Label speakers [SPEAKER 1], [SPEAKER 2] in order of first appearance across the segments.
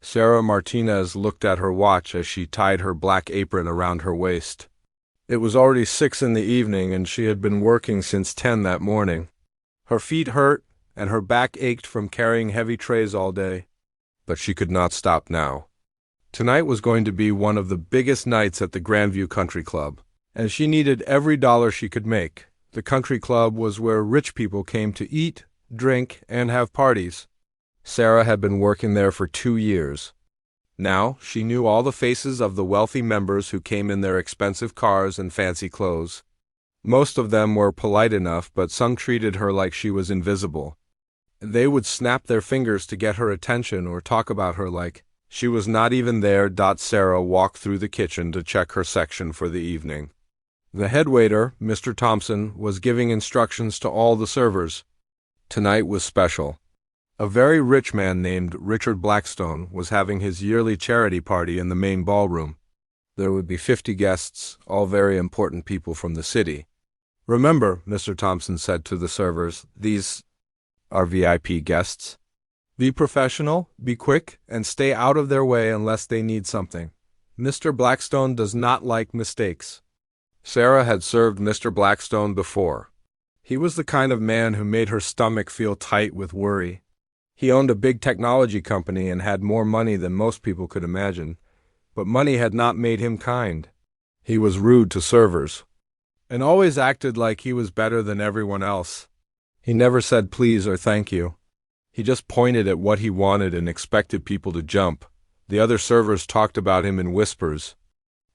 [SPEAKER 1] Sarah Martinez looked at her watch as she tied her black apron around her waist. It was already 6 in the evening, and she had been working since 10 that morning. Her feet hurt, and her back ached from carrying heavy trays all day. But she could not stop now. Tonight was going to be one of the biggest nights at the Grandview Country Club, and she needed every dollar she could make. The country club was where rich people came to eat, drink, and have parties. Sarah had been working there for 2 years. Now she knew all the faces of the wealthy members who came in their expensive cars and fancy clothes. Most of them were polite enough, but some treated her like she was invisible. They would snap their fingers to get her attention or talk about her like she was not even there. Sarah walked through the kitchen to check her section for the evening. The head waiter, Mr. Thompson, was giving instructions to all the servers. Tonight was special. A very rich man named Richard Blackstone was having his yearly charity party in the main ballroom. There would be 50 guests, all very important people from the city. "Remember," Mr. Thompson said to the servers, "these are VIP guests. Be professional, be quick, and stay out of their way unless they need something. Mr. Blackstone does not like mistakes." Sarah had served Mr. Blackstone before. He was the kind of man who made her stomach feel tight with worry. He owned a big technology company and had more money than most people could imagine, but money had not made him kind. He was rude to servers, and always acted like he was better than everyone else. He never said please or thank you. He just pointed at what he wanted and expected people to jump. The other servers talked about him in whispers.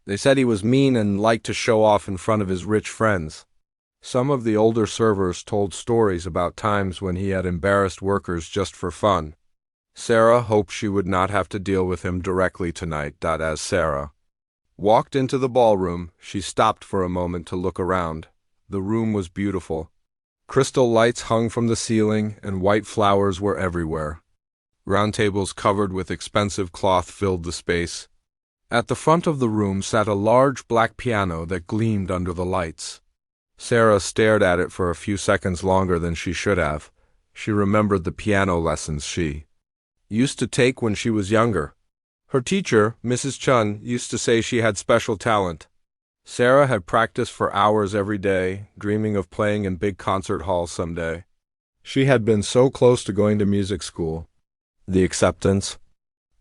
[SPEAKER 1] They said he was mean and liked to show off in front of his rich friends. Some of the older servers told stories about times when he had embarrassed workers just for fun. Sarah hoped she would not have to deal with him directly tonight. As Sarah walked into the ballroom, she stopped for a moment to look around. The room was beautiful. Crystal lights hung from the ceiling, and white flowers were everywhere. Round tables covered with expensive cloth filled the space. At the front of the room sat a large black piano that gleamed under the lights. Sarah stared at it for a few seconds longer than she should have. She remembered the piano lessons she used to take when she was younger. Her teacher, Mrs. Chun, used to say she had special talent. Sarah had practiced for hours every day, dreaming of playing in big concert halls someday. She had been so close to going to music school. The acceptance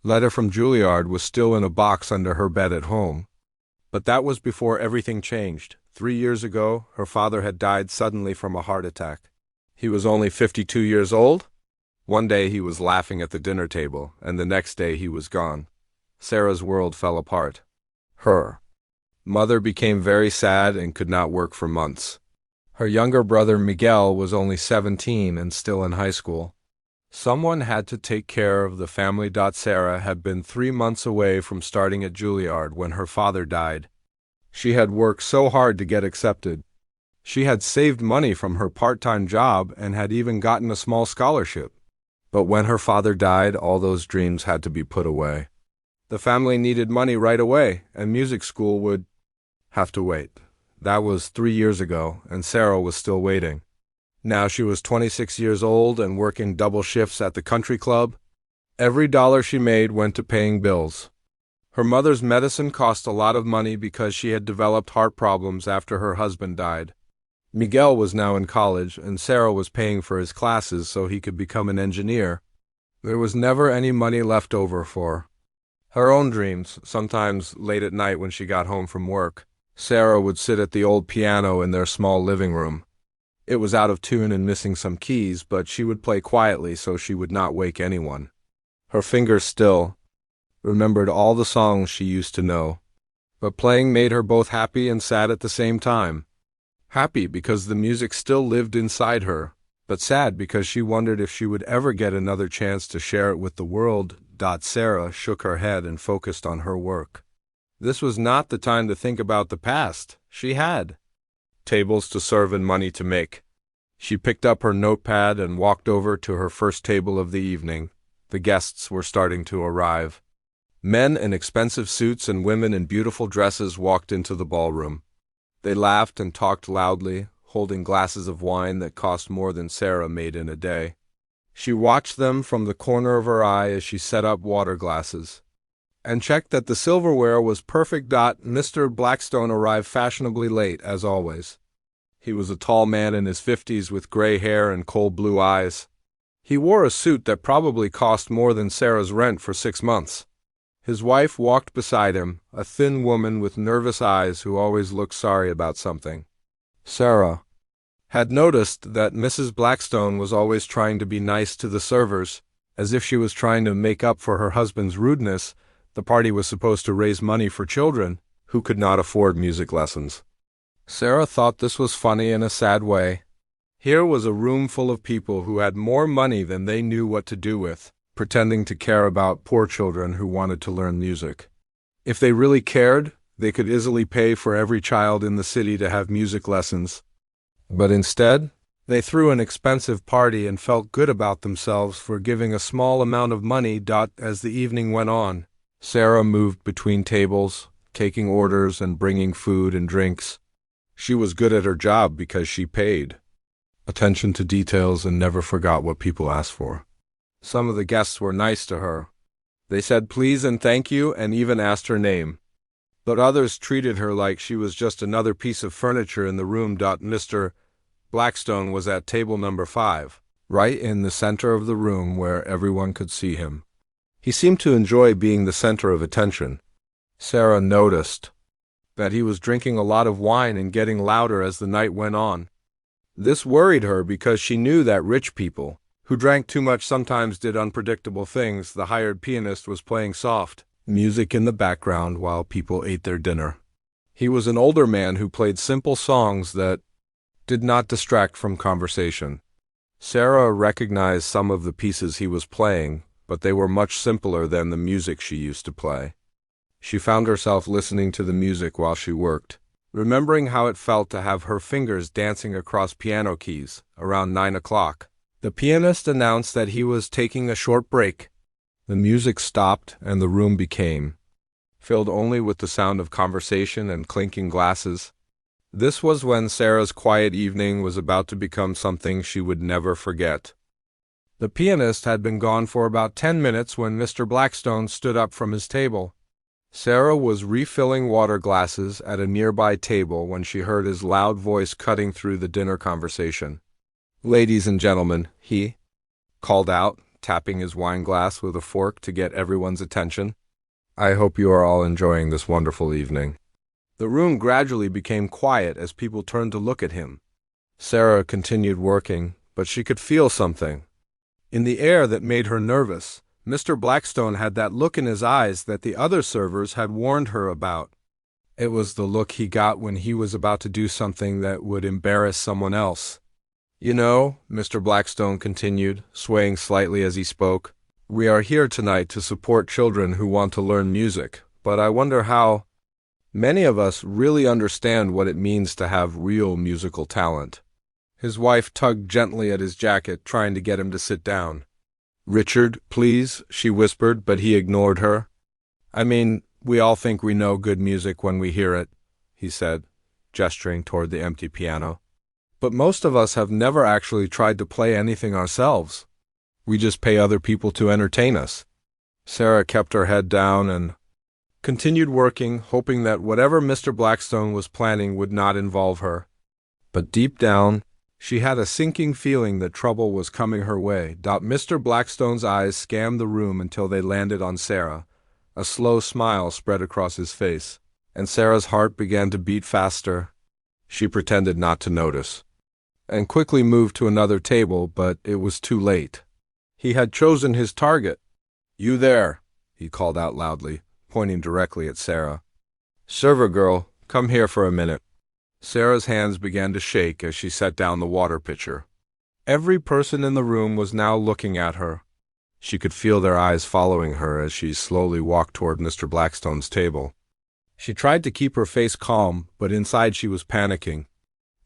[SPEAKER 1] letter from Juilliard was still in a box under her bed at home. But that was before everything changed. 3 years ago, her father had died suddenly from a heart attack. He was only 52 years old. One day he was laughing at the dinner table, and the next day he was gone. Sarah's world fell apart. Her mother became very sad and could not work for months. Her younger brother Miguel was only 17 and still in high school. Someone had to take care of the family. Sarah had been 3 months away from starting at Juilliard when her father died. She had worked so hard to get accepted. She had saved money from her part-time job and had even gotten a small scholarship. But when her father died, all those dreams had to be put away. The family needed money right away, and music school would have to wait. That was 3 years ago, and Sarah was still waiting. Now she was 26 years old and working double shifts at the country club. Every dollar she made went to paying bills. Her mother's medicine cost a lot of money because she had developed heart problems after her husband died. Miguel was now in college, and Sarah was paying for his classes so he could become an engineer. There was never any money left over for her own dreams. Sometimes late at night when she got home from work, Sarah would sit at the old piano in their small living room. It was out of tune and missing some keys, but she would play quietly so she would not wake anyone. Her fingers still remembered all the songs she used to know. But playing made her both happy and sad at the same time. Happy because the music still lived inside her, but sad because she wondered if she would ever get another chance to share it with the world. Sarah shook her head and focused on her work. This was not the time to think about the past. She had tables to serve and money to make. She picked up her notepad and walked over to her first table of the evening. The guests were starting to arrive. Men in expensive suits and women in beautiful dresses walked into the ballroom. They laughed and talked loudly, holding glasses of wine that cost more than Sarah made in a day. She watched them from the corner of her eye as she set up water glasses, and checked that the silverware was perfect. Mr. Blackstone arrived fashionably late, as always. He was a tall man in his 50s with gray hair and cold blue eyes. He wore a suit that probably cost more than Sarah's rent for 6 months. His wife walked beside him, a thin woman with nervous eyes who always looked sorry about something. Sarah had noticed that Mrs. Blackstone was always trying to be nice to the servers, as if she was trying to make up for her husband's rudeness. The party was supposed to raise money for children who could not afford music lessons. Sarah thought this was funny in a sad way. Here was a room full of people who had more money than they knew what to do with, pretending to care about poor children who wanted to learn music. If they really cared, they could easily pay for every child in the city to have music lessons. But instead, they threw an expensive party and felt good about themselves for giving a small amount of money. As the evening went on, Sarah moved between tables, taking orders and bringing food and drinks. She was good at her job because she paid attention to details and never forgot what people asked for. Some of the guests were nice to her. They said please and thank you and even asked her name. But others treated her like she was just another piece of furniture in the room. Mr. Blackstone was at table number 5, right in the center of the room where everyone could see him. He seemed to enjoy being the center of attention. Sarah noticed that he was drinking a lot of wine and getting louder as the night went on. This worried her because she knew that rich people who drank too much sometimes did unpredictable things. The hired pianist was playing soft music in the background while people ate their dinner. He was an older man who played simple songs that did not distract from conversation. Sarah recognized some of the pieces he was playing, but they were much simpler than the music she used to play. She found herself listening to the music while she worked, remembering how it felt to have her fingers dancing across piano keys. Around 9 o'clock, the pianist announced that he was taking a short break. The music stopped and the room became filled only with the sound of conversation and clinking glasses. This was when Sarah's quiet evening was about to become something she would never forget. The pianist had been gone for about 10 minutes when Mr. Blackstone stood up from his table. Sarah was refilling water glasses at a nearby table when she heard his loud voice cutting through the dinner conversation. "Ladies and gentlemen," he called out, tapping his wine glass with a fork to get everyone's attention. "I hope you are all enjoying this wonderful evening." The room gradually became quiet as people turned to look at him. Sarah continued working, but she could feel something in the air that made her nervous. Mr. Blackstone had that look in his eyes that the other servers had warned her about. It was the look he got when he was about to do something that would embarrass someone else. "You know," Mr. Blackstone continued, swaying slightly as he spoke, "we are here tonight to support children who want to learn music, but I wonder how many of us really understand what it means to have real musical talent." His wife tugged gently at his jacket, trying to get him to sit down. "Richard, please," she whispered, but he ignored her. "I mean, we all think we know good music when we hear it," he said, gesturing toward the empty piano. "But most of us have never actually tried to play anything ourselves. We just pay other people to entertain us." Sarah kept her head down and continued working, hoping that whatever Mr. Blackstone was planning would not involve her. But deep down, she had a sinking feeling that trouble was coming her way. Mr. Blackstone's eyes scanned the room until they landed on Sarah. A slow smile spread across his face, and Sarah's heart began to beat faster. She pretended not to notice, and quickly moved to another table, but it was too late. He had chosen his target. "You there," he called out loudly, pointing directly at Sarah. "Server girl, come here for a minute." Sarah's hands began to shake as she set down the water pitcher. Every person in the room was now looking at her. She could feel their eyes following her as she slowly walked toward Mr. Blackstone's table. She tried to keep her face calm, but inside she was panicking.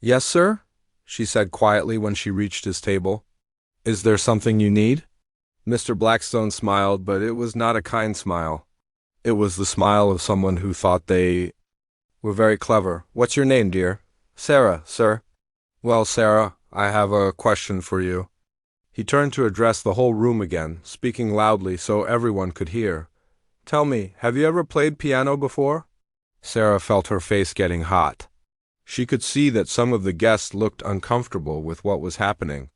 [SPEAKER 1] "Yes, sir?" she said quietly when she reached his table. "Is there something you need?" Mr. Blackstone smiled, but it was not a kind smile. It was the smile of someone who thought they were very clever. "What's your name, dear?" "Sarah, sir." "Well, Sarah, I have a question for you." He turned to address the whole room again, speaking loudly so everyone could hear. "Tell me, have you ever played piano before?" Sarah felt her face getting hot. She could see that some of the guests looked uncomfortable with what was happening.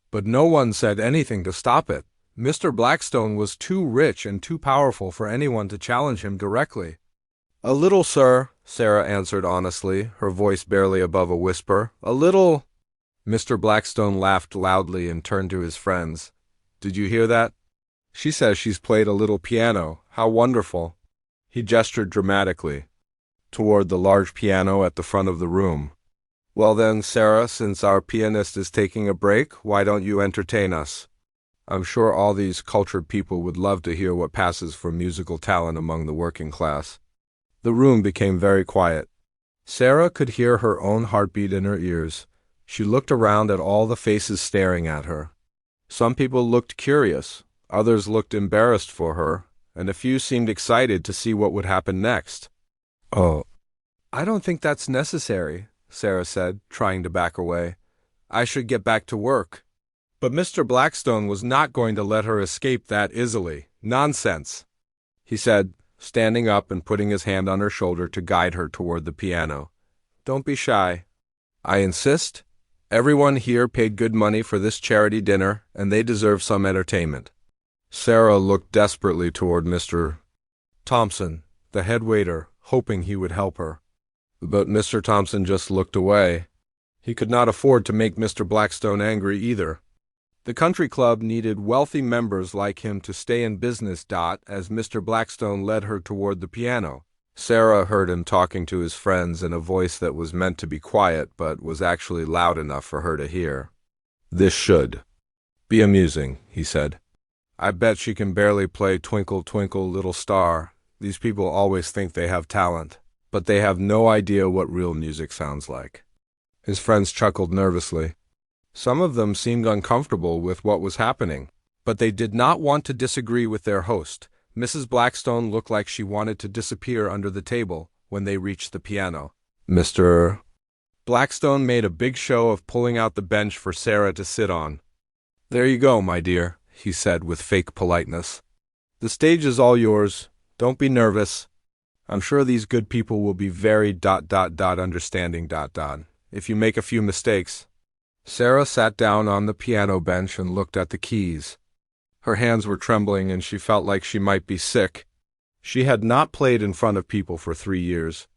[SPEAKER 1] But no one said anything to stop it. Mr. Blackstone was too rich and too powerful for anyone to challenge him directly. "A little, sir," Sarah answered honestly, her voice barely above a whisper. "A little." Mr. Blackstone laughed loudly and turned to his friends. "Did you hear that? She says she's played a little piano. How wonderful." He gestured dramatically toward the large piano at the front of the room. "Well then, Sarah, since our pianist is taking a break, why don't you entertain us? I'm sure all these cultured people would love to hear what passes for musical talent among the working class." The room became very quiet. Sarah could hear her own heartbeat in her ears. She looked around at all the faces staring at her. Some people looked curious, others looked embarrassed for her, and a few seemed excited to see what would happen next. "Oh, I don't think that's necessary," Sarah said, trying to back away. "I should get back to work." But Mr. Blackstone was not going to let her escape that easily. "Nonsense," he said, standing up and putting his hand on her shoulder to guide her toward the piano. "Don't be shy. I insist. Everyone here paid good money for this charity dinner, and they deserve some entertainment." Sarah looked desperately toward Mr. Thompson, the head waiter, hoping he would help her. But Mr. Thompson just looked away. He could not afford to make Mr. Blackstone angry either. The country club needed wealthy members like him to stay in business. As Mr. Blackstone led her toward the piano, Sarah heard him talking to his friends in a voice that was meant to be quiet but was actually loud enough for her to hear. "This should be amusing," he said. "I bet she can barely play Twinkle, Twinkle, Little Star. These people always think they have talent, but they have no idea what real music sounds like." His friends chuckled nervously. Some of them seemed uncomfortable with what was happening, but they did not want to disagree with their host. Mrs. Blackstone looked like she wanted to disappear under the table when they reached the piano. Mr. Blackstone made a big show of pulling out the bench for Sarah to sit on. "There you go, my dear," he said with fake politeness. "The stage is all yours. Don't be nervous. I'm sure these good people will be very understanding. If you make a few mistakes." Sarah sat down on the piano bench and looked at the keys. Her hands were trembling and she felt like she might be sick. She had not played in front of people for 3 years.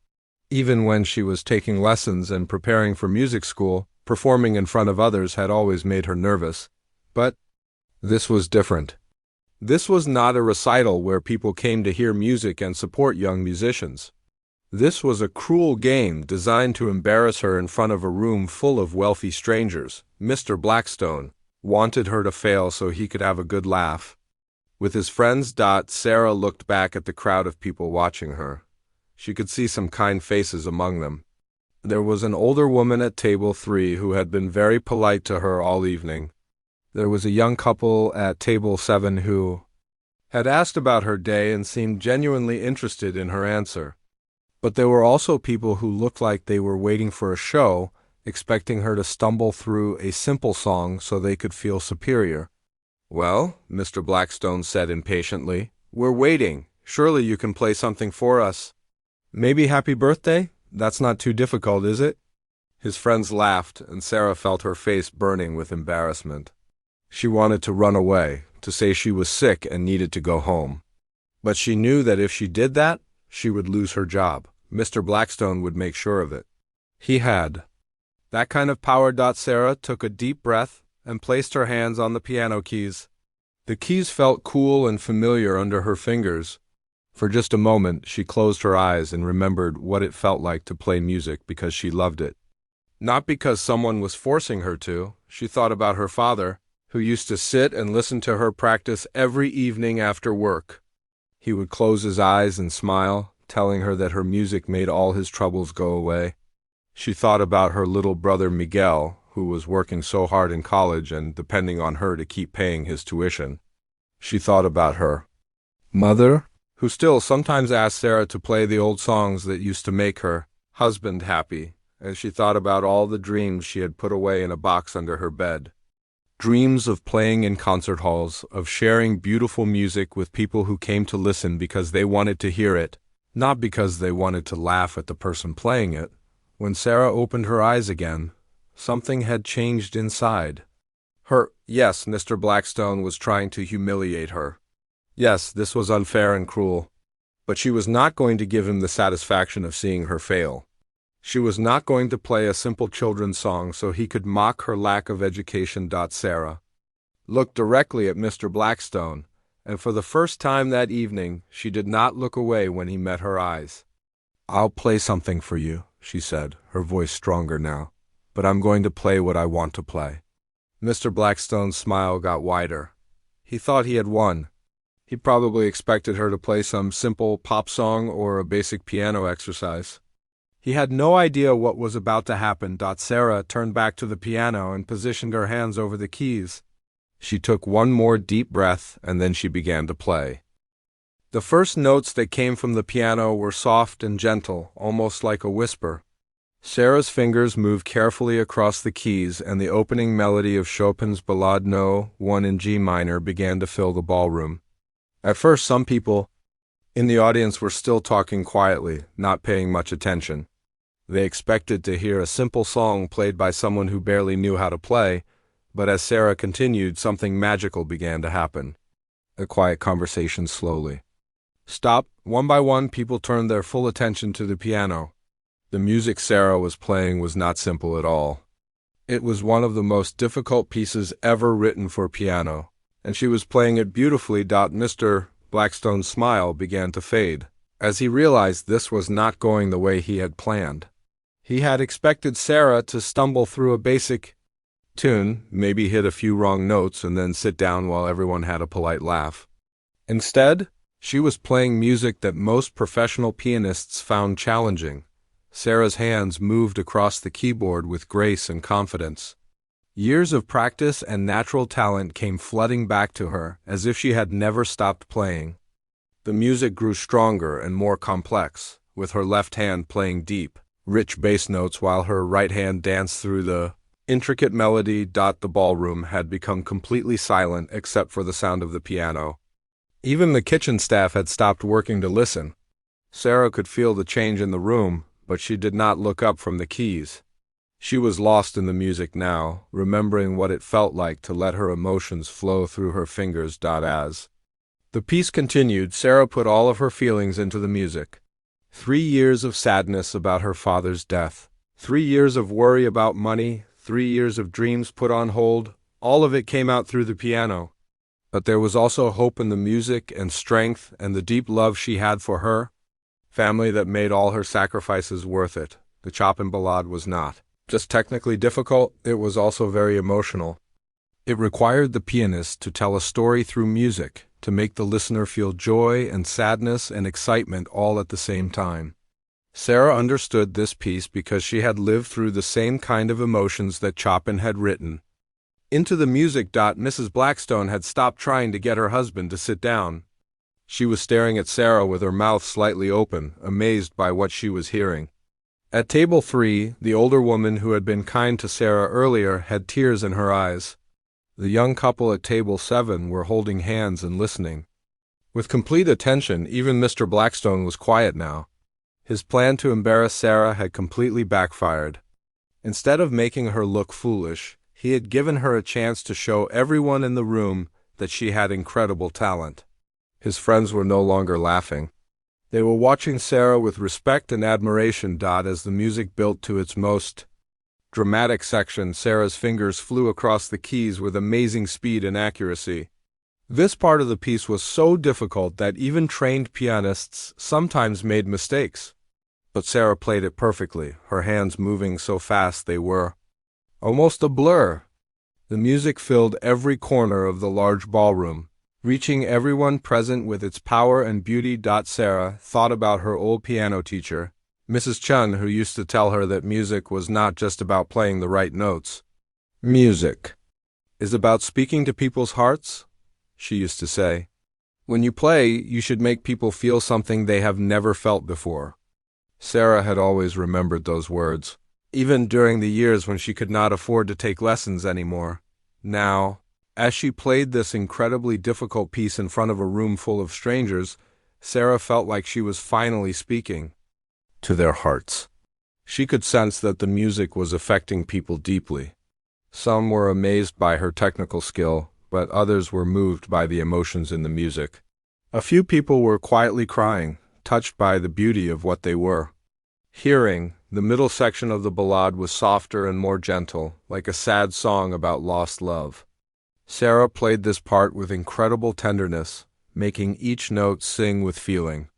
[SPEAKER 1] Even when she was taking lessons and preparing for music school, performing in front of others had always made her nervous. But this was different. This was not a recital where people came to hear music and support young musicians. This was a cruel game designed to embarrass her in front of a room full of wealthy strangers. Mr. Blackstone wanted her to fail so he could have a good laugh. With his friends, Sarah looked back at the crowd of people watching her. She could see some kind faces among them. There was an older woman at table 3 who had been very polite to her all evening. There was a young couple at table 7 who had asked about her day and seemed genuinely interested in her answer. But there were also people who looked like they were waiting for a show, expecting her to stumble through a simple song so they could feel superior. "Well," Mr. Blackstone said impatiently, "we're waiting. Surely you can play something for us. Maybe Happy Birthday? That's not too difficult, is it?" His friends laughed, and Sarah felt her face burning with embarrassment. She wanted to run away, to say she was sick and needed to go home. But she knew that if she did that, she would lose her job. Mr. Blackstone would make sure of it. He had that kind of power. Sarah took a deep breath and placed her hands on the piano keys. The keys felt cool and familiar under her fingers. For just a moment, she closed her eyes and remembered what it felt like to play music because she loved it. Not because someone was forcing her to. She thought about her father, who used to sit and listen to her practice every evening after work. He would close his eyes and smile, telling her that her music made all his troubles go away. She thought about her little brother Miguel, who was working so hard in college and depending on her to keep paying his tuition. She thought about her mother, who still sometimes asked Sarah to play the old songs that used to make her husband happy, and she thought about all the dreams she had put away in a box under her bed. Dreams of playing in concert halls, of sharing beautiful music with people who came to listen because they wanted to hear it, not because they wanted to laugh at the person playing it. When Sarah opened her eyes again, something had changed inside. Yes, Mr. Blackstone was trying to humiliate her. Yes, this was unfair and cruel. But she was not going to give him the satisfaction of seeing her fail. She was not going to play a simple children's song so he could mock her lack of education. Sarah looked directly at Mr. Blackstone, and for the first time that evening she did not look away when he met her eyes. "I'll play something for you," she said, her voice stronger now, "but I'm going to play what I want to play." Mr. Blackstone's smile got wider. He thought he had won. He probably expected her to play some simple pop song or a basic piano exercise. He had no idea what was about to happen. Sarah turned back to the piano and positioned her hands over the keys. She took one more deep breath and then she began to play. The first notes that came from the piano were soft and gentle, almost like a whisper. Sarah's fingers moved carefully across the keys, and the opening melody of Chopin's Ballade No. 1 in G minor began to fill the ballroom. At first, some people in the audience were still talking quietly, not paying much attention. They expected to hear a simple song played by someone who barely knew how to play, but as Sarah continued, something magical began to happen. A quiet conversation slowly stopped. One by one, people turned their full attention to the piano. The music Sarah was playing was not simple at all. It was one of the most difficult pieces ever written for piano, and she was playing it beautifully. Mr. Blackstone's smile began to fade, as he realized this was not going the way he had planned. He had expected Sarah to stumble through a basic tune, maybe hit a few wrong notes, and then sit down while everyone had a polite laugh. Instead, she was playing music that most professional pianists found challenging. Sarah's hands moved across the keyboard with grace and confidence. Years of practice and natural talent came flooding back to her, as if she had never stopped playing. The music grew stronger and more complex, with her left hand playing deep, rich bass notes while her right hand danced through the intricate melody. The ballroom had become completely silent except for the sound of the piano. Even the kitchen staff had stopped working to listen. Sarah could feel the change in the room, but she did not look up from the keys. She was lost in the music now, remembering what it felt like to let her emotions flow through her fingers. As the piece continued, Sarah put all of her feelings into the music. 3 years of sadness about her father's death, 3 years of worry about money, 3 years of dreams put on hold, all of it came out through the piano. But there was also hope in the music and strength and the deep love she had for her family that made all her sacrifices worth it. The Chopin Ballade was not just technically difficult, it was also very emotional. It required the pianist to tell a story through music, to make the listener feel joy and sadness and excitement all at the same time. Sarah understood this piece because she had lived through the same kind of emotions that Chopin had written into the music. Mrs. Blackstone had stopped trying to get her husband to sit down. She was staring at Sarah with her mouth slightly open, amazed by what she was hearing. At table 3, the older woman who had been kind to Sarah earlier had tears in her eyes. The young couple at table 7 were holding hands and listening. With complete attention, even Mr. Blackstone was quiet now. His plan to embarrass Sarah had completely backfired. Instead of making her look foolish, he had given her a chance to show everyone in the room that she had incredible talent. His friends were no longer laughing. They were watching Sarah with respect and admiration. As the music built to its most dramatic section, Sarah's fingers flew across the keys with amazing speed and accuracy. This part of the piece was so difficult that even trained pianists sometimes made mistakes. But Sarah played it perfectly, her hands moving so fast they were almost a blur. The music filled every corner of the large ballroom, reaching everyone present with its power and beauty. Sarah thought about her old piano teacher, Mrs. Chun, who used to tell her that music was not just about playing the right notes. Music is about speaking to people's hearts, she used to say. When you play, you should make people feel something they have never felt before. Sarah had always remembered those words, even during the years when she could not afford to take lessons anymore. Now, as she played this incredibly difficult piece in front of a room full of strangers, Sarah felt like she was finally speaking to their hearts. She could sense that the music was affecting people deeply. Some were amazed by her technical skill, but others were moved by the emotions in the music. A few people were quietly crying, touched by the beauty of what they were hearing. The middle section of the ballad was softer and more gentle, like a sad song about lost love. Sarah played this part with incredible tenderness, making each note sing with feeling.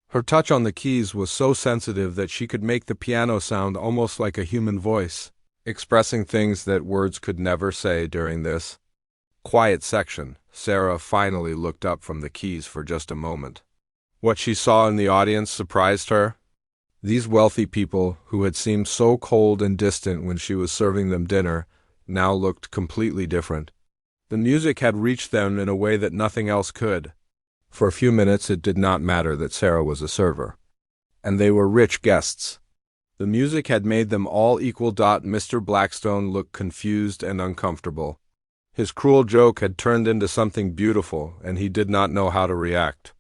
[SPEAKER 1] Her touch on the keys was so sensitive that she could make the piano sound almost like a human voice, expressing things that words could never say. During this quiet section, Sarah finally looked up from the keys for just a moment. What she saw in the audience surprised her. These wealthy people, who had seemed so cold and distant when she was serving them dinner, now looked completely different. The music had reached them in a way that nothing else could. For a few minutes it did not matter that Sarah was a server, and they were rich guests. The music had made them all equal. Mr. Blackstone looked confused and uncomfortable. His cruel joke had turned into something beautiful, and he did not know how to react.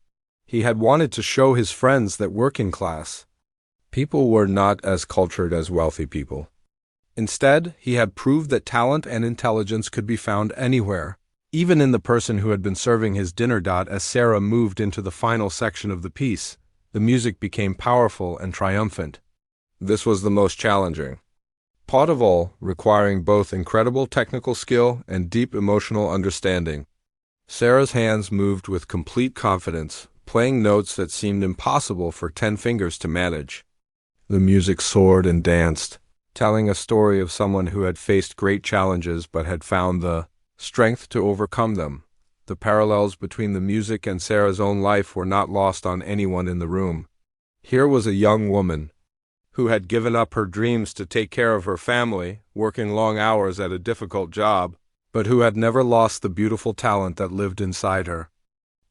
[SPEAKER 1] He had wanted to show his friends that working class people were not as cultured as wealthy people. Instead, he had proved that talent and intelligence could be found anywhere, even in the person who had been serving his dinner. As Sarah moved into the final section of the piece, the music became powerful and triumphant. This was the most challenging part of all, requiring both incredible technical skill and deep emotional understanding. Sarah's hands moved with complete confidence, playing notes that seemed impossible for 10 fingers to manage. The music soared and danced, telling a story of someone who had faced great challenges but had found the strength to overcome them. The parallels between the music and Sarah's own life were not lost on anyone in the room. Here was a young woman who had given up her dreams to take care of her family, working long hours at a difficult job, but who had never lost the beautiful talent that lived inside her.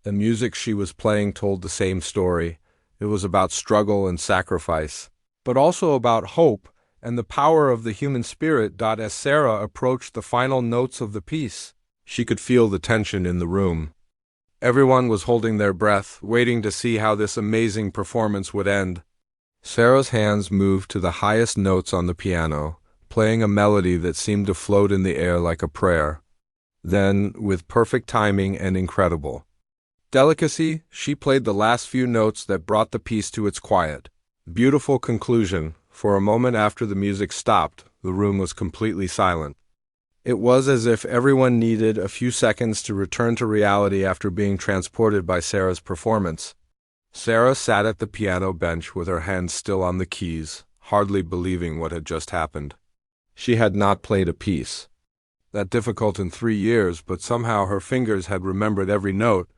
[SPEAKER 1] The music she was playing told the same story. It was about struggle and sacrifice, but also about hope and the power of the human spirit. As Sarah approached the final notes of the piece, she could feel the tension in the room. Everyone was holding their breath, waiting to see how this amazing performance would end. Sarah's hands moved to the highest notes on the piano, playing a melody that seemed to float in the air like a prayer. Then, with perfect timing and incredible delicacy, she played the last few notes that brought the piece to its quiet, beautiful conclusion. For a moment after the music stopped, the room was completely silent. It was as if everyone needed a few seconds to return to reality after being transported by Sarah's performance. Sarah sat at the piano bench with her hands still on the keys, hardly believing what had just happened. She had not played a piece that difficult in 3 years, but somehow her fingers had remembered every note.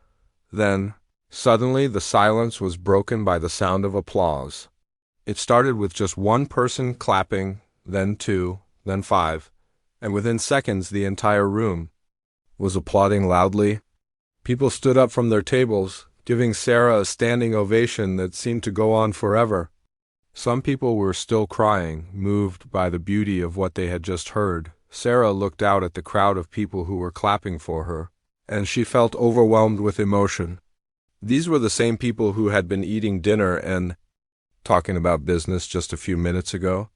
[SPEAKER 1] Then, suddenly, the silence was broken by the sound of applause. It started with just one person clapping, then 2, then 5, and within seconds the entire room was applauding loudly. People stood up from their tables, giving Sarah a standing ovation that seemed to go on forever. Some people were still crying, moved by the beauty of what they had just heard. Sarah looked out at the crowd of people who were clapping for her, and she felt overwhelmed with emotion. These were the same people who had been eating dinner and talking about business just a few minutes ago.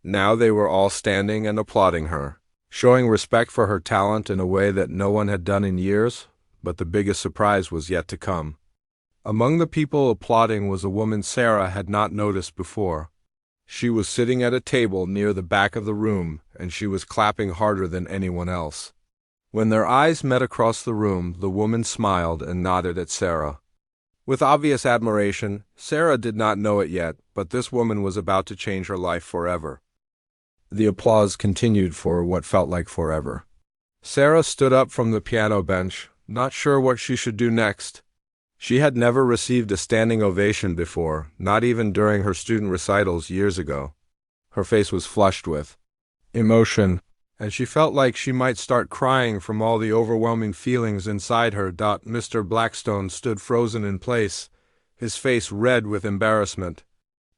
[SPEAKER 1] Now they were all standing and applauding her, showing respect for her talent in a way that no one had done in years. But the biggest surprise was yet to come. Among the people applauding was a woman Sarah had not noticed before. She was sitting at a table near the back of the room, and she was clapping harder than anyone else. When their eyes met across the room, the woman smiled and nodded at Sarah. With obvious admiration, Sarah did not know it yet, but this woman was about to change her life forever. The applause continued for what felt like forever. Sarah stood up from the piano bench, not sure what she should do next. She had never received a standing ovation before, not even during her student recitals years ago. Her face was flushed with emotion, and she felt like she might start crying from all the overwhelming feelings inside her. Mr. Blackstone stood frozen in place, his face red with embarrassment.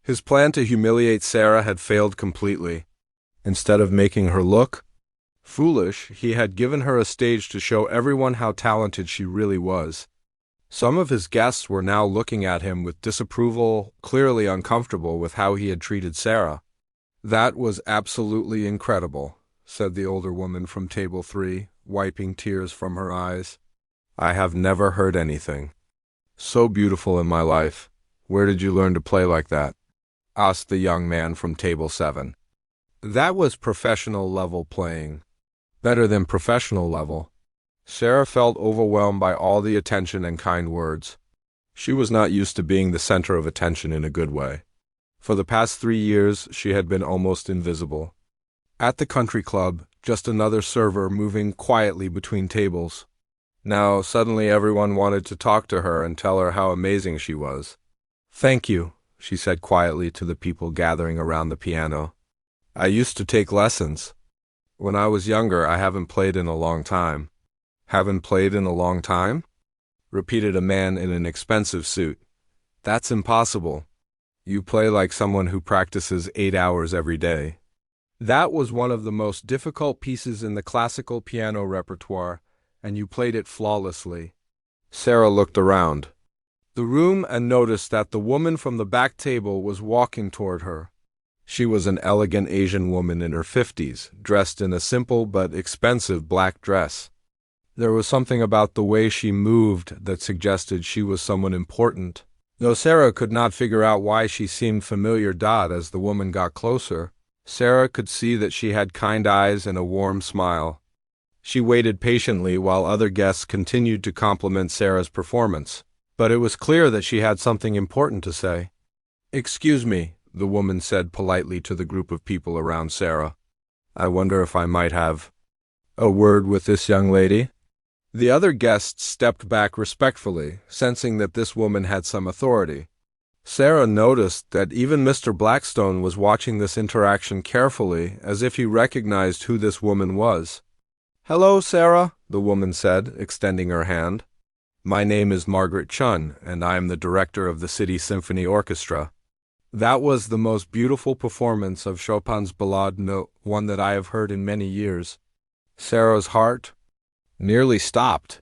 [SPEAKER 1] His plan to humiliate Sarah had failed completely. Instead of making her look Foolish, he had given her a stage to show everyone how talented she really was. Some of his guests were now looking at him with disapproval, clearly uncomfortable with how he had treated Sarah. "That was absolutely incredible," said the older woman from table 3, wiping tears from her eyes. "I have never heard anything so beautiful in my life. Where did you learn to play like that?" asked the young man from table 7. "That was professional level playing. Better than professional level." Sarah felt overwhelmed by all the attention and kind words. She was not used to being the center of attention in a good way. For the past 3 years, she had been almost invisible. At the country club, just another server moving quietly between tables. Now, suddenly everyone wanted to talk to her and tell her how amazing she was. "Thank you," she said quietly to the people gathering around the piano. "I used to take lessons. When I was younger, I haven't played in a long time." "Haven't played in a long time?" repeated a man in an expensive suit. "That's impossible. You play like someone who practices 8 hours every day." "That was one of the most difficult pieces in the classical piano repertoire, and you played it flawlessly." Sarah looked around the room and noticed that the woman from the back table was walking toward her. She was an elegant Asian woman in her 50s, dressed in a simple but expensive black dress. There was something about the way she moved that suggested she was someone important. Though Sarah could not figure out why she seemed familiar. As the woman got closer, Sarah could see that she had kind eyes and a warm smile. She waited patiently while other guests continued to compliment Sarah's performance, but it was clear that she had something important to say. "Excuse me," the woman said politely to the group of people around Sarah. "I wonder if I might have a word with this young lady?" The other guests stepped back respectfully, sensing that this woman had some authority. Sarah noticed that even Mr. Blackstone was watching this interaction carefully, as if he recognized who this woman was. "Hello, Sarah," the woman said, extending her hand. "My name is Margaret Chun, and I am the director of the City Symphony Orchestra. That was the most beautiful performance of Chopin's Ballade No. 1 that I have heard in many years." Sarah's heart nearly stopped.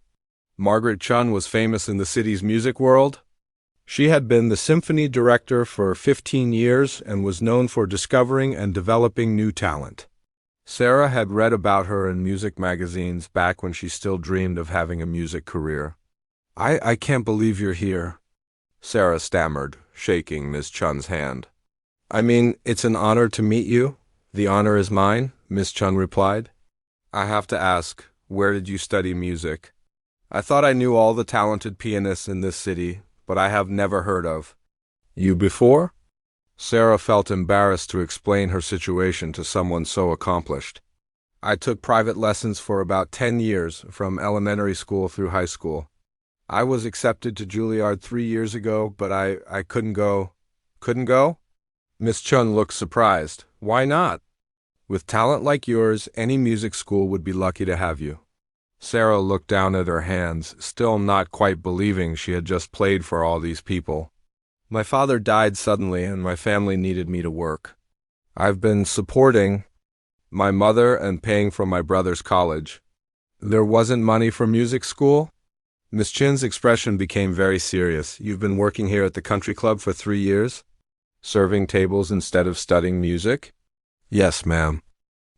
[SPEAKER 1] Margaret Chun was famous in the city's music world. She had been the symphony director for 15 years and was known for discovering and developing new talent. Sarah had read about her in music magazines back when she still dreamed of having a music career. I can't believe you're here," Sarah stammered, shaking Miss Chun's hand. "I mean, it's an honor to meet you." "The honor is mine," Miss Chun replied. "I have to ask, where did you study music? I thought I knew all the talented pianists in this city, but I have never heard of you before." Sarah felt embarrassed to explain her situation to someone so accomplished. "I took private lessons for about 10 years, from elementary school through high school. I was accepted to Juilliard 3 years ago, but I couldn't go." "Couldn't go?" Miss Chun looked surprised. "Why not? With talent like yours, any music school would be lucky to have you." Sarah looked down at her hands, still not quite believing she had just played for all these people. "My father died suddenly, and my family needed me to work. I've been supporting my mother and paying for my brother's college." "There wasn't money for music school?" Miss Chin's expression became very serious. "You've been working here at the country club for 3 years? Serving tables instead of studying music?" "Yes, ma'am.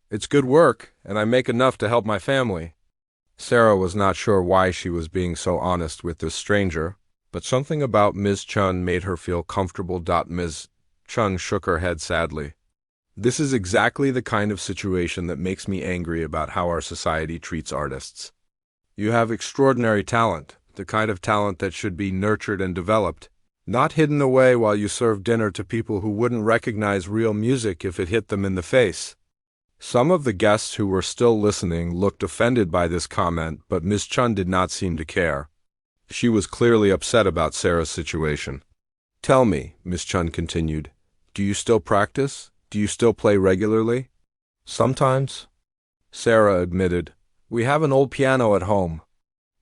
[SPEAKER 1] It's good work, and I make enough to help my family." Sarah was not sure why she was being so honest with this stranger, but something about Ms. Chun made her feel comfortable. Ms. Chun shook her head sadly. "This is exactly the kind of situation that makes me angry about how our society treats artists. You have extraordinary talent, the kind of talent that should be nurtured and developed, not hidden away while you serve dinner to people who wouldn't recognize real music if it hit them in the face." Some of the guests who were still listening looked offended by this comment, but Miss Chun did not seem to care. She was clearly upset about Sarah's situation. "Tell me," Miss Chun continued, "do you still practice? Do you still play regularly?" "Sometimes," Sarah admitted. "We have an old piano at home.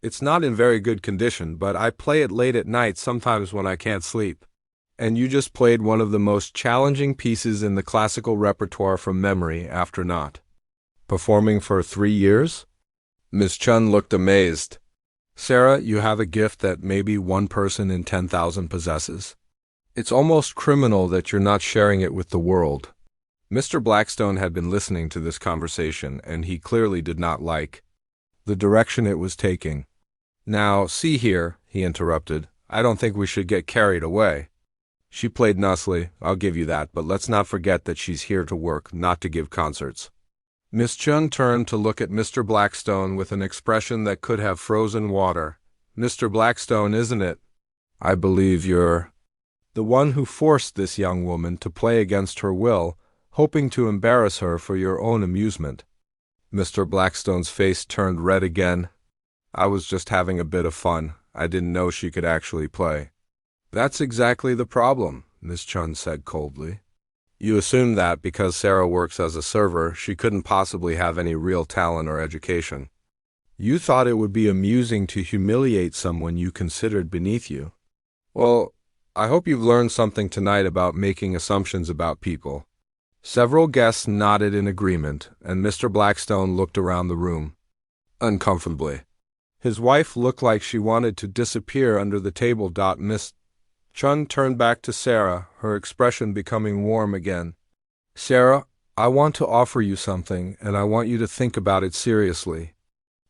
[SPEAKER 1] It's not in very good condition, but I play it late at night sometimes when I can't sleep." "And you just played one of the most challenging pieces in the classical repertoire from memory after not Performing for 3 years? Miss Chun looked amazed. Sarah, you have a gift that maybe one person in 10,000 possesses. It's almost criminal that you're not sharing it with the world. Mr. Blackstone had been listening to this conversation, and he clearly did not like the direction it was taking. Now, see here, he interrupted. I don't think we should get carried away. She played nicely, I'll give you that, but let's not forget that she's here to work, not to give concerts. Miss Chun turned to look at Mr. Blackstone with an expression that could have frozen water. Mr. Blackstone, isn't it? I believe you're the one who forced this young woman to play against her will, hoping to embarrass her for your own amusement. Mr. Blackstone's face turned red again. I was just having a bit of fun. I didn't know she could actually play. That's exactly the problem, Miss Chun said coldly. You assume that because Sarah works as a server, she couldn't possibly have any real talent or education. You thought it would be amusing to humiliate someone you considered beneath you. Well, I hope you've learned something tonight about making assumptions about people. Several guests nodded in agreement, and Mr. Blackstone looked around the room uncomfortably. His wife looked like she wanted to disappear under the table. Miss Chun turned back to Sarah, her expression becoming warm again. Sarah, I want to offer you something, and I want you to think about it seriously.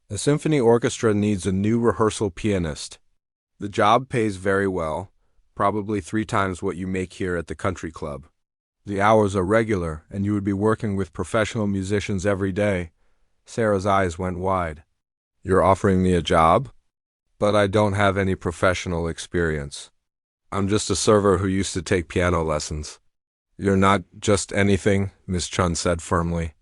[SPEAKER 1] The symphony orchestra needs a new rehearsal pianist. The job pays very well, probably 3 times what you make here at the country club. The hours are regular, and you would be working with professional musicians every day. Sarah's eyes went wide. You're offering me a job? But I don't have any professional experience. I'm just a server who used to take piano lessons. You're not just anything, Miss Chun said firmly.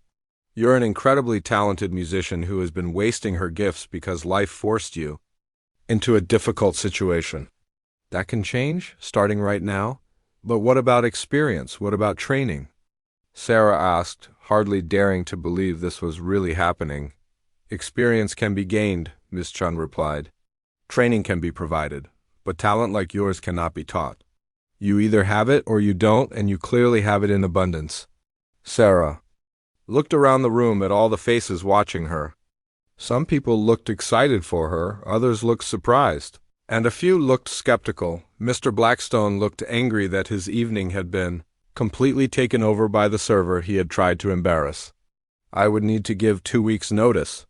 [SPEAKER 1] You're an incredibly talented musician who has been wasting her gifts because life forced you into a difficult situation. That can change, starting right now. But what about experience? What about training? Sarah asked, hardly daring to believe this was really happening. Experience can be gained, Miss Chun replied. Training can be provided, but talent like yours cannot be taught. You either have it or you don't, and you clearly have it in abundance. Sarah looked around the room at all the faces watching her. Some people looked excited for her, others looked surprised, and a few looked skeptical. Mr. Blackstone looked angry that his evening had been completely taken over by the server he had tried to embarrass. I would need to give 2 weeks' notice.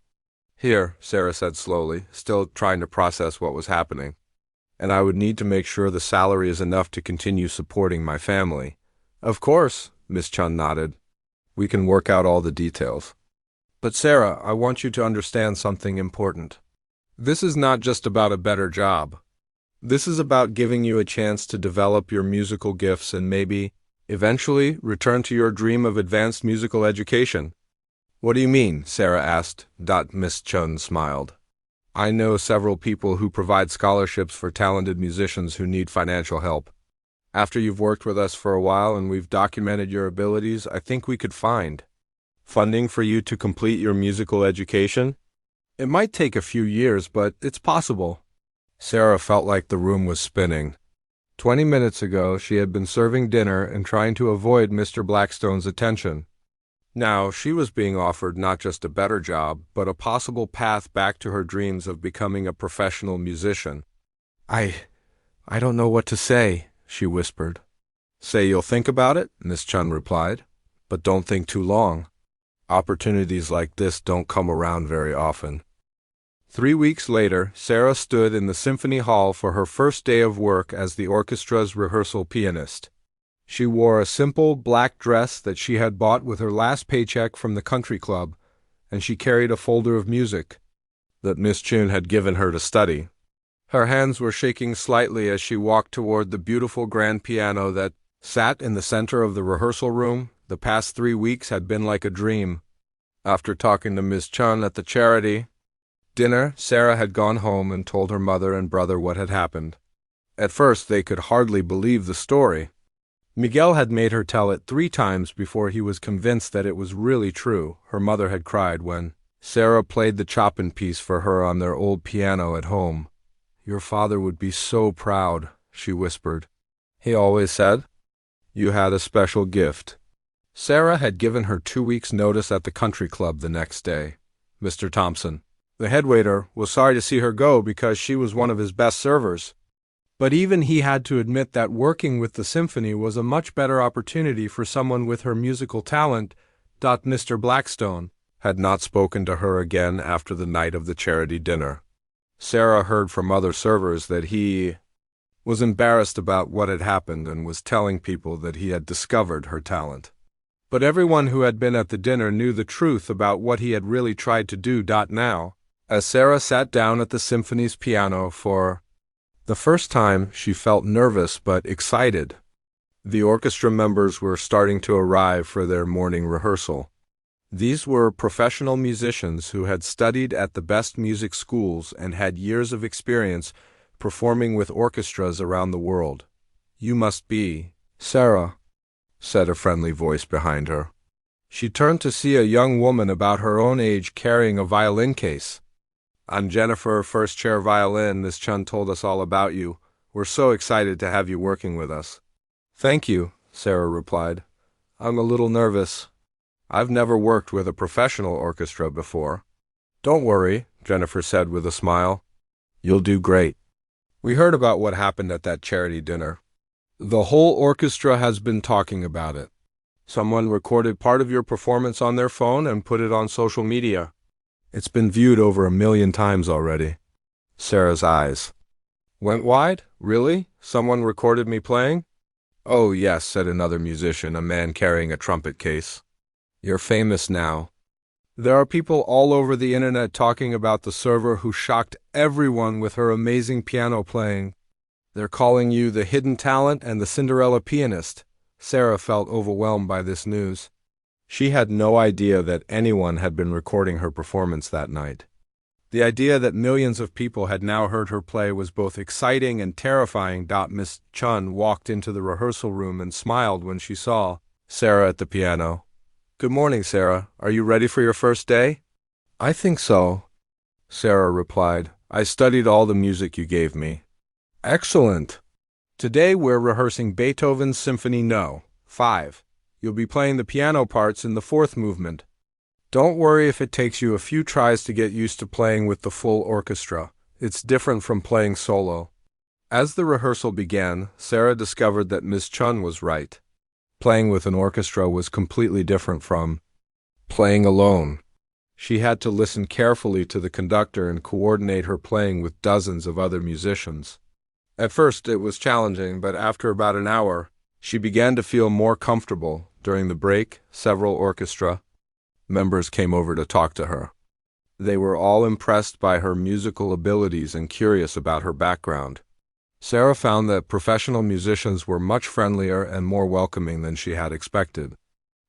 [SPEAKER 1] Here, Sarah said slowly, still trying to process what was happening. And I would need to make sure the salary is enough to continue supporting my family. Of course, Miss Chun nodded. We can work out all the details. But Sarah, I want you to understand something important. This is not just about a better job. This is about giving you a chance to develop your musical gifts and maybe, eventually, return to your dream of advanced musical education. What do you mean? Sarah asked. Miss Chun smiled. I know several people who provide scholarships for talented musicians who need financial help. After you've worked with us for a while and we've documented your abilities, I think we could find funding for you to complete your musical education. It might take a few years, but it's possible. Sarah felt like the room was spinning. 20 minutes ago, she had been serving dinner and trying to avoid Mr. Blackstone's attention. Now, she was being offered not just a better job, but a possible path back to her dreams of becoming a professional musician. I don't know what to say, she whispered. Say you'll think about it, Miss Chun replied, but don't think too long. Opportunities like this don't come around very often. 3 weeks later, Sarah stood in the symphony hall for her first day of work as the orchestra's rehearsal pianist. She wore a simple black dress that she had bought with her last paycheck from the country club, and she carried a folder of music that Miss Chun had given her to study. Her hands were shaking slightly as she walked toward the beautiful grand piano that sat in the center of the rehearsal room. The past 3 weeks had been like a dream. After talking to Miss Chun at the charity dinner, Sarah had gone home and told her mother and brother what had happened. At first, they could hardly believe the story. Miguel had made her tell it 3 times before he was convinced that it was really true. Her mother had cried when Sarah played the Chopin piece for her on their old piano at home. Your father would be so proud, she whispered. He always said, you had a special gift. Sarah had given her 2 weeks' notice at the country club the next day. Mr. Thompson, the head waiter, was sorry to see her go because she was one of his best servers. But even he had to admit that working with the symphony was a much better opportunity for someone with her musical talent. Mr. Blackstone had not spoken to her again after the night of the charity dinner. Sarah heard from other servers that he was embarrassed about what had happened and was telling people that he had discovered her talent. But everyone who had been at the dinner knew the truth about what he had really tried to do. Now, as Sarah sat down at the symphony's piano for the first time, she felt nervous but excited. The orchestra members were starting to arrive for their morning rehearsal. These were professional musicians who had studied at the best music schools and had years of experience performing with orchestras around the world. "You must be Sarah," said a friendly voice behind her. She turned to see a young woman about her own age carrying a violin case. "I'm Jennifer, first chair violin. Miss Chun told us all about you. We're so excited to have you working with us." "Thank you," Sarah replied. "I'm a little nervous. I've never worked with a professional orchestra before." "Don't worry," Jennifer said with a smile. "You'll do great. We heard about what happened at that charity dinner. The whole orchestra has been talking about it. Someone recorded part of your performance on their phone and put it on social media. It's been viewed over 1 million times already." Sarah's eyes went wide. "Really? Someone recorded me playing?" "Oh, yes," said another musician, a man carrying a trumpet case. "You're famous now. There are people all over the internet talking about the server who shocked everyone with her amazing piano playing. They're calling you the hidden talent and the Cinderella pianist." Sarah felt overwhelmed by this news. She had no idea that anyone had been recording her performance that night. The idea that millions of people had now heard her play was both exciting and terrifying. Miss Chun walked into the rehearsal room and smiled when she saw Sarah at the piano. "Good morning, Sarah. Are you ready for your first day?" "I think so," Sarah replied. "I studied all the music you gave me." "Excellent. Today we're rehearsing Beethoven's Symphony No. 5. You'll be playing the piano parts in the fourth movement. Don't worry if it takes you a few tries to get used to playing with the full orchestra. It's different from playing solo." As the rehearsal began, Sarah discovered that Miss Chun was right. Playing with an orchestra was completely different from playing alone. She had to listen carefully to the conductor and coordinate her playing with dozens of other musicians. At first it was challenging, but after about an hour, she began to feel more comfortable. During the break, several orchestra members came over to talk to her. They were all impressed by her musical abilities and curious about her background. Sarah found that professional musicians were much friendlier and more welcoming than she had expected.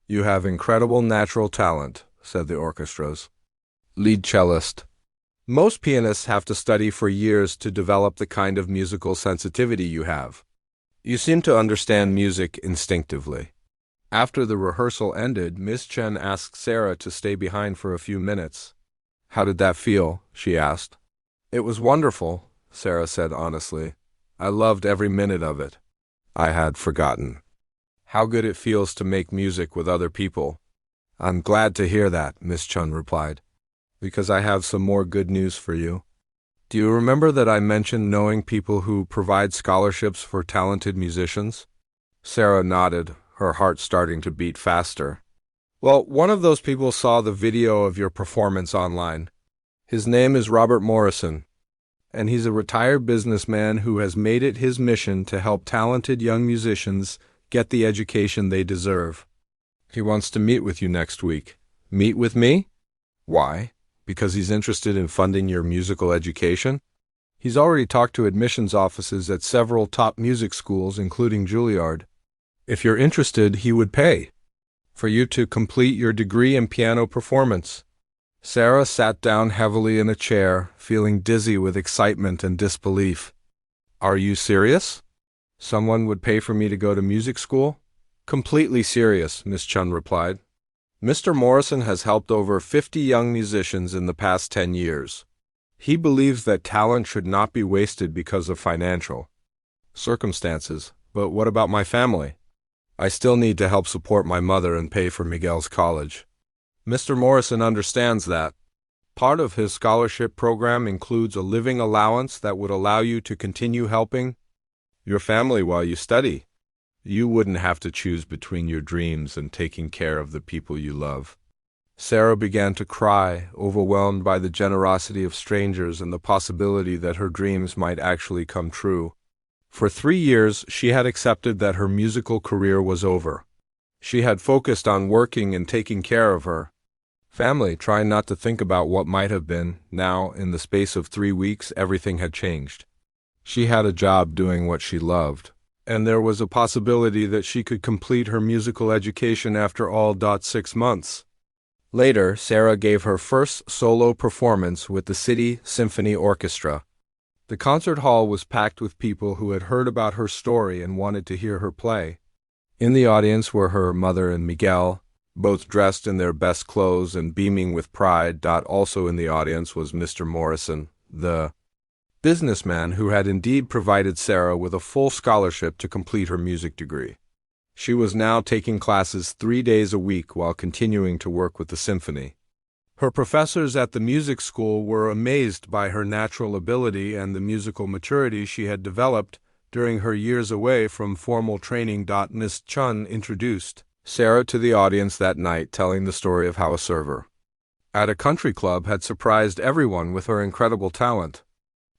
[SPEAKER 1] "You have incredible natural talent," said the orchestra's lead cellist. "Most pianists have to study for years to develop the kind of musical sensitivity you have. You seem to understand music instinctively." After the rehearsal ended, Miss Chen asked Sarah to stay behind for a few minutes. "How did that feel?" she asked. "It was wonderful," Sarah said honestly. "I loved every minute of it. I had forgotten how good it feels to make music with other people." "I'm glad to hear that," Miss Chun replied, "because I have some more good news for you. Do you remember that I mentioned knowing people who provide scholarships for talented musicians?" Sarah nodded, her heart starting to beat faster. "Well, one of those people saw the video of your performance online. His name is Robert Morrison, and he's a retired businessman who has made it his mission to help talented young musicians get the education they deserve. He wants to meet with you next week." "Meet with me? Why? Because he's interested in funding your musical education?" "He's already talked to admissions offices at several top music schools, including Juilliard. If you're interested, he would pay for you to complete your degree in piano performance." Sarah sat down heavily in a chair, feeling dizzy with excitement and disbelief. "Are you serious? Someone would pay for me to go to music school?" "Completely serious," Miss Chun replied. "Mr. Morrison has helped over 50 young musicians in the past 10 years. He believes that talent should not be wasted because of financial circumstances." "But what about my family?" I still need to help support my mother and pay for Miguel's college. Mr. Morrison understands that. Part of his scholarship program includes a living allowance that would allow you to continue helping your family while you study. You wouldn't have to choose between your dreams and taking care of the people you love. Sarah began to cry, overwhelmed by the generosity of strangers and the possibility that her dreams might actually come true. For 3 years, she had accepted that her musical career was over. She had focused on working and taking care of her family, trying not to think about what might have been. Now, in the space of 3 weeks, everything had changed. She had a job doing what she loved, and there was a possibility that she could complete her musical education after all. 6 months later, Sarah gave her first solo performance with the City Symphony Orchestra. The concert hall was packed with people who had heard about her story and wanted to hear her play. In the audience were her mother and Miguel, both dressed in their best clothes and beaming with pride. Also in the audience was Mr. Morrison, the businessman who had indeed provided Sarah with a full scholarship to complete her music degree. She was now taking classes 3 days a week while continuing to work with the symphony. Her professors at the music school were amazed by her natural ability and the musical maturity she had developed during her years away from formal training. Miss Chun introduced Sarah to the audience that night, telling the story of how a server at a country club had surprised everyone with her incredible talent.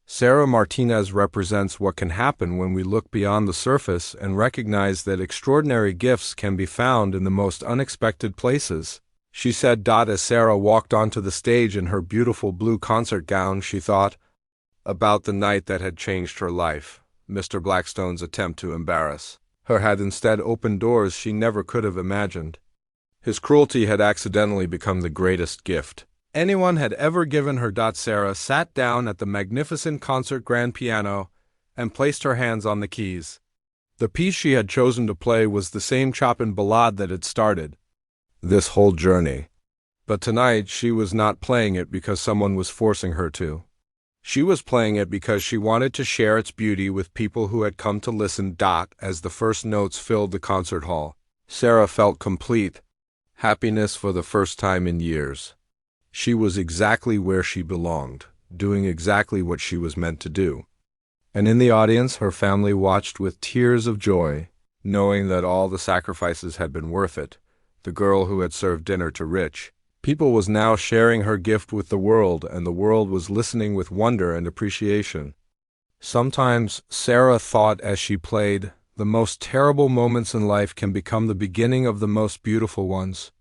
[SPEAKER 1] Sarah Martinez represents what can happen when we look beyond the surface and recognize that extraordinary gifts can be found in the most unexpected places. She said. As Sarah walked onto the stage in her beautiful blue concert gown, she thought about the night that had changed her life. Mr. Blackstone's attempt to embarrass her had instead opened doors she never could have imagined. His cruelty had accidentally become the greatest gift anyone had ever given her. Sarah sat down at the magnificent concert grand piano and placed her hands on the keys. The piece she had chosen to play was the same Chopin ballade that had started this whole journey. But tonight she was not playing it because someone was forcing her to. She was playing it because she wanted to share its beauty with people who had come to listen. As the first notes filled the concert hall, Sarah felt complete happiness for the first time in years. She was exactly where she belonged, doing exactly what she was meant to do. And in the audience, her family watched with tears of joy, knowing that all the sacrifices had been worth it. The girl who had served dinner to rich people was now sharing her gift with the world, and the world was listening with wonder and appreciation. Sometimes, Sarah thought as she played, the most terrible moments in life can become the beginning of the most beautiful ones.